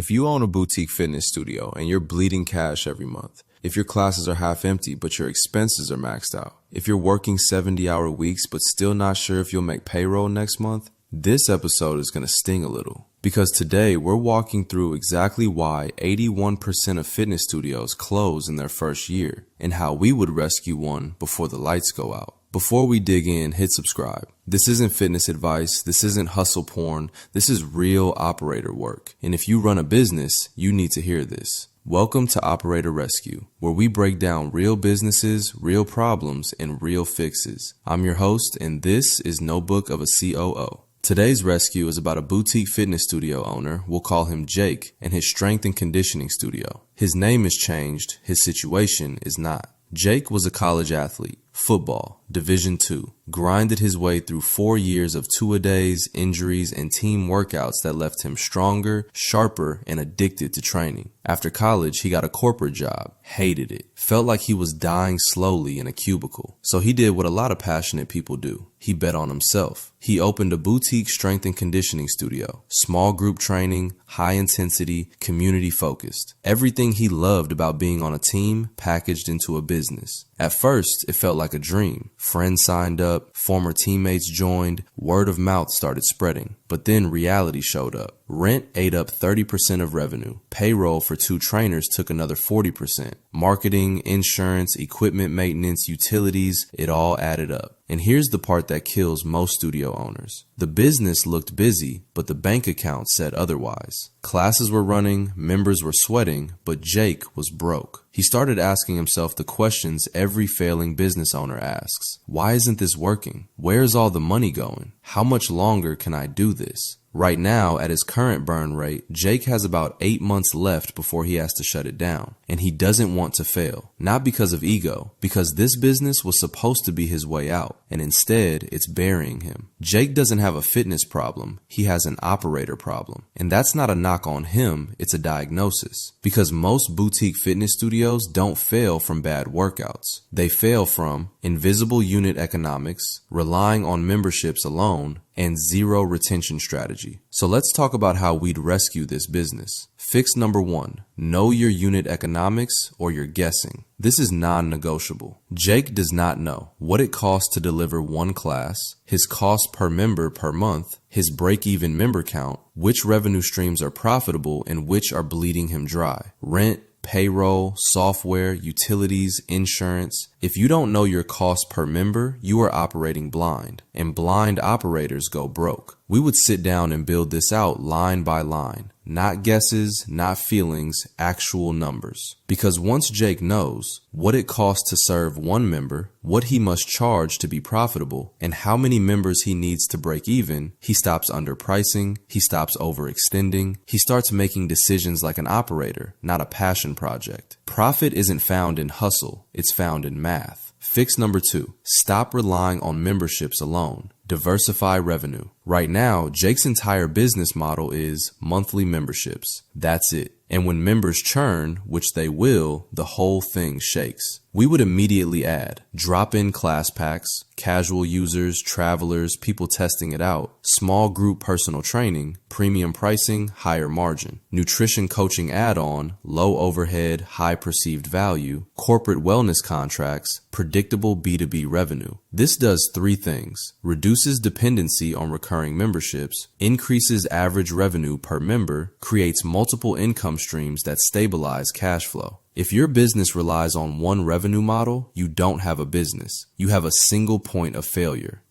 If you own a boutique fitness studio and you're bleeding cash every month, if your classes are half empty but your expenses are maxed out, if you're working 70-hour weeks but still not sure if you'll make payroll next month, this episode is going to sting a little. Because today we're walking through exactly why 81% of fitness studios close in their first year and how we would rescue one before the lights go out. Before we dig in, hit subscribe. This isn't fitness advice. This isn't hustle porn. This is real operator work. And if you run a business, you need to hear this. Welcome to Operator Rescue, where we break down real businesses, real problems, and real fixes. I'm your host, and this is Notebook of a COO. Today's rescue is about a boutique fitness studio owner, we'll call him Jake, and his strength and conditioning studio. His name is changed, his situation is not. Jake was a college athlete, football, Division II, grinded his way through 4 years of two-a-days, injuries, and team workouts that left him stronger, sharper, and addicted to training. After college, he got a corporate job, hated it, felt like he was dying slowly in a cubicle. So he did what a lot of passionate people do. He bet on himself. He opened a boutique strength and conditioning studio, small group training, high intensity, community focused. Everything he loved about being on a team packaged into a business. At first, it felt like a dream. Friends signed up, former teammates joined, word of mouth started spreading. But then reality showed up. Rent ate up 30% of revenue. Payroll for 2 trainers took another 40%. Marketing, insurance, equipment maintenance, utilities, it all added up. And here's the part that kills most studio owners. The business looked busy, but the bank account said otherwise. Classes were running, members were sweating, but Jake was broke. He started asking himself the questions every failing business owner asks. Why isn't this working? Where's all the money going? How much longer can I do this? Right now, at his current burn rate, Jake has about 8 months left before he has to shut it down. And he doesn't want to fail. Not because of ego, because this business was supposed to be his way out. And instead, it's burying him. Jake doesn't have a fitness problem. He has an operator problem. And that's not a knock on him, it's a diagnosis. Because most boutique fitness studios don't fail from bad workouts. They fail from invisible unit economics, relying on memberships alone, and zero retention strategy. So let's talk about how we'd rescue this business. Fix number 1, know your unit economics or you're guessing. This is non-negotiable. Jake does not know what it costs to deliver one class, his cost per member per month, his break-even member count, which revenue streams are profitable and which are bleeding him dry. Rent, payroll, software, utilities, insurance. If you don't know your cost per member, you are operating blind, and blind operators go broke. We would sit down and build this out line by line. Not guesses, not feelings, actual numbers. Because once Jake knows what it costs to serve one member, what he must charge to be profitable, and how many members he needs to break even, he stops underpricing, he stops overextending, he starts making decisions like an operator, not a passion project. Profit isn't found in hustle, it's found in math. Fix number 2, stop relying on memberships alone. Diversify revenue. Right now, Jake's entire business model is monthly memberships. That's it. And when members churn, which they will, the whole thing shakes. We would immediately add drop-in class packs, casual users, travelers, people testing it out, small group personal training, premium pricing, higher margin, nutrition coaching add-on, low overhead, high perceived value, corporate wellness contracts, predictable B2B revenue. This does 3 things. Reduces dependency on recurring memberships, increases average revenue per member, creates multiple income streams that stabilize cash flow. If your business relies on one revenue model, you don't have a business. You have a single point of failure.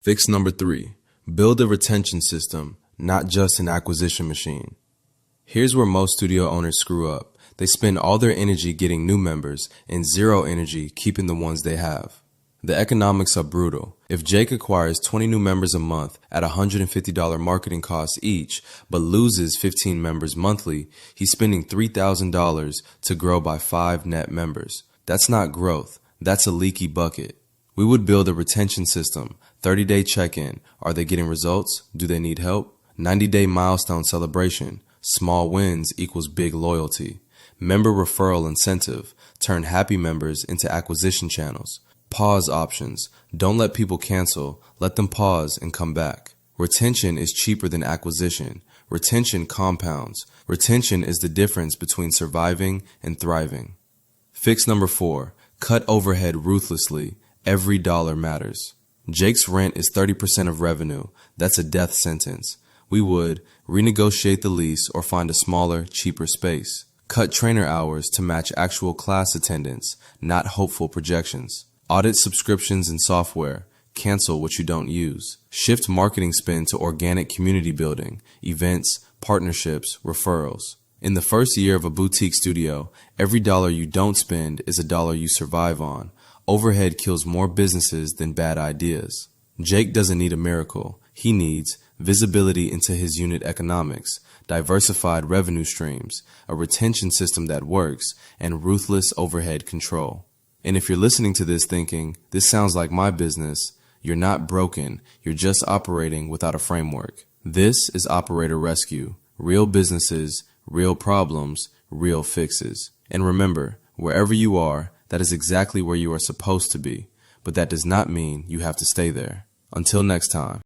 Fix number 3, build a retention system, not just an acquisition machine. Here's where most studio owners screw up. They spend all their energy getting new members and zero energy keeping the ones they have. The economics are brutal. If Jake acquires 20 new members a month at $150 marketing costs each, but loses 15 members monthly, he's spending $3,000 to grow by 5 net members. That's not growth. That's a leaky bucket. We would build a retention system, 30-day check-in. Are they getting results? Do they need help? 90-day milestone celebration. Small wins equals big loyalty. Member referral incentive. Turn happy members into acquisition channels. Pause options. Don't let people cancel. Let them pause and come back. Retention is cheaper than acquisition. Retention compounds. Retention is the difference between surviving and thriving. Fix number 4. Cut overhead ruthlessly. Every dollar matters. Jake's rent is 30% of revenue. That's a death sentence. We would renegotiate the lease or find a smaller, cheaper space. Cut trainer hours to match actual class attendance, not hopeful projections. Audit subscriptions and software. Cancel what you don't use. Shift marketing spend to organic community building, events, partnerships, referrals. In the first year of a boutique studio, every dollar you don't spend is a dollar you survive on. Overhead kills more businesses than bad ideas. Jake doesn't need a miracle. He needs visibility into his unit economics, diversified revenue streams, a retention system that works, and ruthless overhead control. And if you're listening to this thinking, this sounds like my business, you're not broken, you're just operating without a framework. This is Operator Rescue. Real businesses, real problems, real fixes. And remember, wherever you are, that is exactly where you are supposed to be. But that does not mean you have to stay there. Until next time.